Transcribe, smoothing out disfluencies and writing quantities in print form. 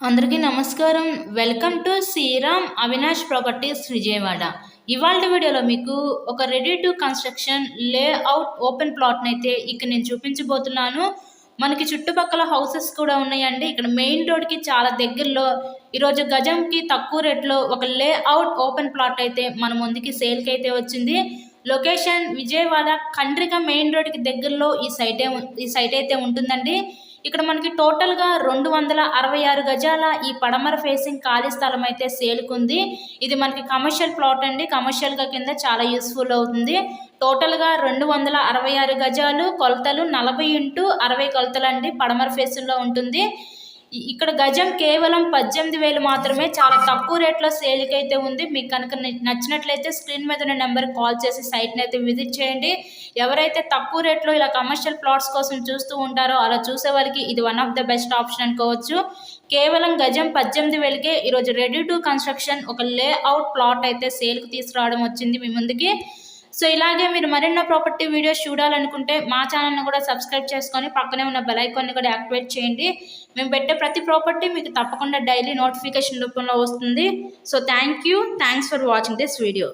అందరికీ నమస్కారం. Welcome to Sriram Avinash properties Vijayawada. ఇవాళ వీడియోలో మీకు ఒక ready to construction layout open ప్లాట్ని అయితే ఇక్కడ నేను చూపించబోతున్నాను. మనకి చుట్టుపక్కల హౌసెస్ కూడా ఉన్నాయండి. ఇక్కడ మెయిన్ రోడ్కి చాలా దగ్గరలో ఈరోజు గజంకి తక్కువ రేట్లో ఒక లేఅవుట్ ఓపెన్ ప్లాట్ అయితే మన ముందుకి సేల్కి అయితే వచ్చింది. లొకేషన్ విజయవాడ కండ్రిక మెయిన్ రోడ్కి దగ్గరలో ఈ సైట్ అయితే ఉంటుందండి. ఇక్కడ మనకి టోటల్గా 266 గజాల ఈ పడమర ఫేసింగ్ ఖాళీ స్థలం అయితే సేల్కుంది. ఇది మనకి కమర్షియల్ ప్లాట్ అండి. కమర్షియల్గా కింద చాలా యూస్ఫుల్ అవుతుంది. టోటల్గా 266 గజాలు, కొలతలు 40x60 కొలతలు అండి. పడమర ఫేసింగ్లో ఉంటుంది. ఇక్కడ గజం కేవలం 18,000 మాత్రమే. చాలా తక్కువ రేట్లో సేల్కి అయితే ఉంది. మీకు కనుక నచ్చినట్లయితే స్క్రీన్ మీద ఉన్న నెంబర్కి కాల్ చేసి సైట్ని అయితే విజిట్ చేయండి. ఎవరైతే తక్కువ రేట్లో ఇలా కమర్షియల్ ప్లాట్స్ కోసం చూస్తూ ఉంటారో అలా చూసే వాళ్ళకి ఇది one of the best option అనుకోవచ్చు. కేవలం గజం 18,000కే ఈరోజు రెడీ టు కన్స్ట్రక్షన్ ఒక లేఅవుట్ ప్లాట్ అయితే సేల్కి తీసుకురావడం వచ్చింది మీ ముందుకి. సో ఇలాగే మీరు మరెన్నో ప్రాపర్టీ వీడియోస్ చూడాలనుకుంటే మా ఛానల్ని కూడా సబ్స్క్రైబ్ చేసుకొని పక్కనే ఉన్న బెల్ ఐకాన్ని కూడా యాక్టివేట్ చేయండి. మేము పెట్టే ప్రతి ప్రాపర్టీ మీకు తప్పకుండా డైలీ నోటిఫికేషన్ రూపంలో వస్తుంది. So thanks for watching this video.